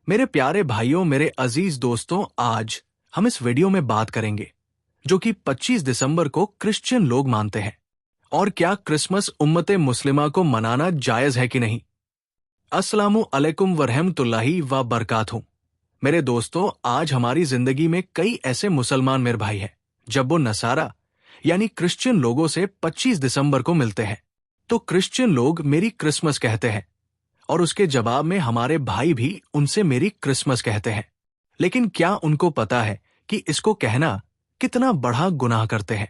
मेरे प्यारे भाइयों, मेरे अजीज दोस्तों, आज हम इस वीडियो में बात करेंगे जो कि 25 दिसंबर को क्रिश्चियन लोग मानते हैं, और क्या क्रिसमस उम्मते मुस्लिमा को मनाना जायज है कि नहीं। अस्सलामु अलैकुम वरहमतुल्लाहि व बरकातहू। मेरे दोस्तों, आज हमारी जिंदगी में कई ऐसे मुसलमान मेरे भाई हैं जब वो नसारा यानी क्रिश्चियन लोगों से 25 दिसंबर को मिलते हैं तो क्रिश्चियन लोग मेरी क्रिसमस कहते हैं, और उसके जवाब में हमारे भाई भी उनसे मेरी क्रिसमस कहते हैं। लेकिन क्या उनको पता है कि इसको कहना कितना बड़ा गुनाह करते हैं?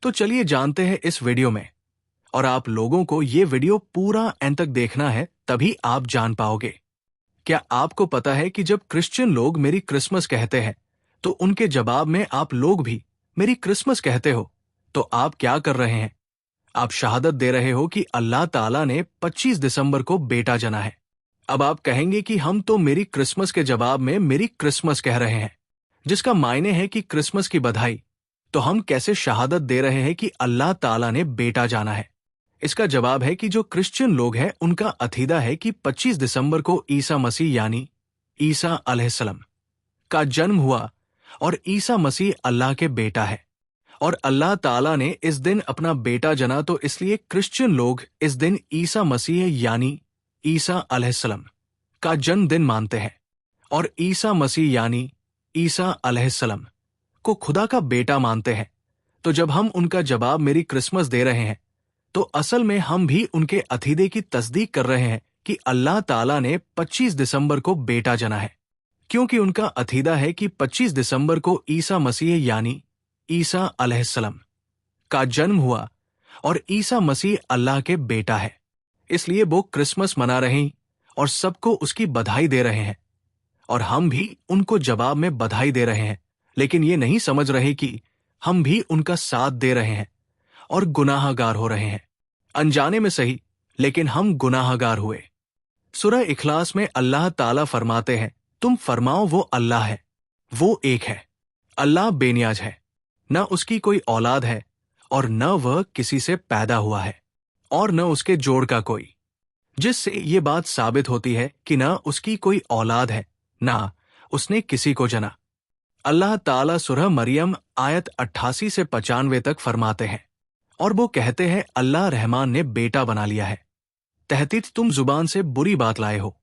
तो चलिए जानते हैं इस वीडियो में, और आप लोगों को ये वीडियो पूरा एंड तक देखना है, तभी आप जान पाओगे। क्या आपको पता है कि जब क्रिश्चियन लोग मेरी क्रिसमस कहते हैं तो उनके जवाब में आप लोग भी मेरी क्रिसमस कहते हो, तो आप क्या कर रहे हैं? आप शहादत दे रहे हो कि अल्लाह ताला ने 25 दिसंबर को बेटा जना है। अब आप कहेंगे कि हम तो मेरी क्रिसमस के जवाब में मेरी क्रिसमस कह रहे हैं, जिसका मायने है कि क्रिसमस की बधाई। तो हम कैसे शहादत दे रहे हैं कि अल्लाह ताला ने बेटा जाना है? इसका जवाब है कि जो क्रिश्चियन लोग हैं उनका अकीदा है कि 25 दिसंबर को ईसा मसीह यानी ईसा अलैहिस्सलाम का जन्म हुआ, और ईसा मसीह अल्लाह के बेटा है, और अल्लाह ताला ने इस दिन अपना बेटा जना। तो इसलिए क्रिश्चियन लोग इस दिन ईसा मसीह यानी ईसा अलैहिस्सलाम का जन्मदिन मानते हैं, और ईसा मसीह यानी ईसा अलैहिस्सलाम को खुदा का बेटा मानते हैं। तो जब हम उनका जवाब मेरी क्रिसमस दे रहे हैं तो असल में हम भी उनके अकीदे की तस्दीक कर रहे हैं कि अल्लाह ताला ने 25 दिसंबर को बेटा जना है, क्योंकि उनका अकीदा है कि 25 दिसंबर को ईसा मसीह यानी ईसा अलैहिस्सलाम का जन्म हुआ, और ईसा मसीह अल्लाह के बेटा है। इसलिए वो क्रिसमस मना रहे हैं और सबको उसकी बधाई दे रहे हैं, और हम भी उनको जवाब में बधाई दे रहे हैं, लेकिन ये नहीं समझ रहे कि हम भी उनका साथ दे रहे हैं और गुनाहगार हो रहे हैं। अनजाने में सही, लेकिन हम गुनाहगार हुए। सूरह इखलास में अल्लाह ताला फरमाते हैं, तुम फरमाओ वो अल्लाह है, वो एक है, अल्लाह बेनियाज है, न उसकी कोई औलाद है और न वह किसी से पैदा हुआ है, और न उसके जोड़ का कोई, जिससे ये बात साबित होती है कि न उसकी कोई औलाद है, न उसने किसी को जना। अल्लाह ताला सूरह मरियम आयत 88 से 95 तक फरमाते हैं, और वो कहते हैं, अल्लाह रहमान ने बेटा बना लिया है। तहतीत तुम जुबान से बुरी बात लाए हो,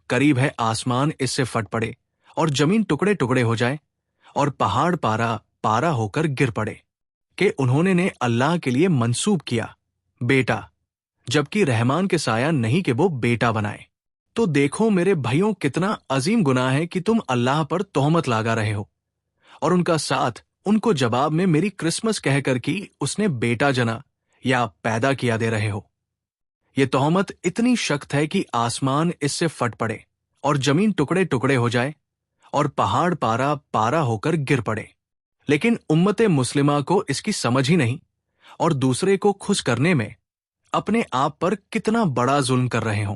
करीब है आसमान इससे फट पड़े और जमीन टुकड़े टुकड़े हो जाए और पहाड़ पारा पारा होकर गिर पड़े, कि उन्होंने ने अल्लाह के लिए मंसूब किया बेटा, जबकि रहमान के साया नहीं कि वो बेटा बनाए। तो देखो मेरे भाइयों, कितना अजीम गुनाह है कि तुम अल्लाह पर तोहमत लगा रहे हो, और उनका साथ उनको जवाब में मेरी क्रिसमस कहकर कि उसने बेटा जना या पैदा किया दे रहे हो। ये तोहमत इतनी सख्त है कि आसमान इससे फट पड़े और जमीन टुकड़े टुकड़े हो जाए और पहाड़ पारा पारा होकर गिर पड़े। लेकिन उम्मते मुस्लिमा को इसकी समझ ही नहीं, और दूसरे को खुश करने में अपने आप पर कितना बड़ा जुल्म कर रहे हों।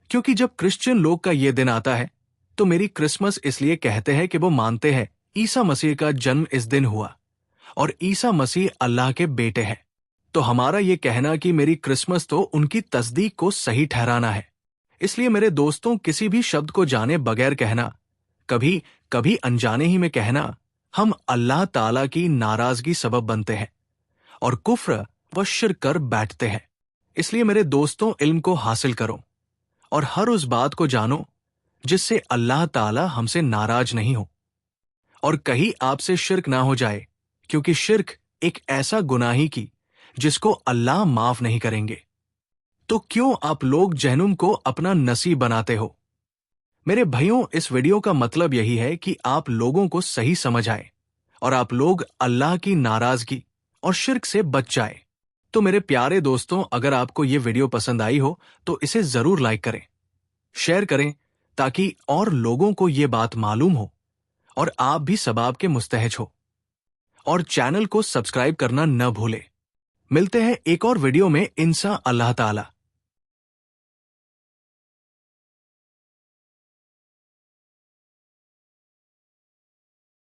क्योंकि जब क्रिश्चियन लोग का ये दिन आता है तो मेरी क्रिसमस इसलिए कहते हैं कि वो मानते हैं ईसा मसीह का जन्म इस दिन हुआ, और ईसा मसीह अल्लाह के बेटे हैं। तो हमारा ये कहना कि मेरी क्रिसमस तो उनकी तस्दीक को सही ठहराना है। इसलिए मेरे दोस्तों, किसी भी शब्द को जाने बगैर कहना, कभी कभी अनजाने ही में कहना, हम अल्लाह ताला की नाराजगी सबब बनते हैं और कुफ्र व शिर्क कर बैठते हैं। इसलिए मेरे दोस्तों, इल्म को हासिल करो और हर उस बात को जानो जिससे अल्लाह ताला हमसे नाराज नहीं हो, और कहीं आपसे शिर्क ना हो जाए, क्योंकि शिर्क एक ऐसा गुनाही की जिसको अल्लाह माफ नहीं करेंगे। तो क्यों आप लोग जहन्नुम को अपना नसीब बनाते हो? मेरे भाइयों, इस वीडियो का मतलब यही है कि आप लोगों को सही समझ आए और आप लोग अल्लाह की नाराजगी और शिर्क से बच जाए। तो मेरे प्यारे दोस्तों, अगर आपको ये वीडियो पसंद आई हो तो इसे जरूर लाइक करें, शेयर करें, ताकि और लोगों को ये बात मालूम हो और आप भी सवाब के मुस्तहज हो। और चैनल को सब्सक्राइब करना न भूले। मिलते हैं एक और वीडियो में इंशा अल्लाह ताला।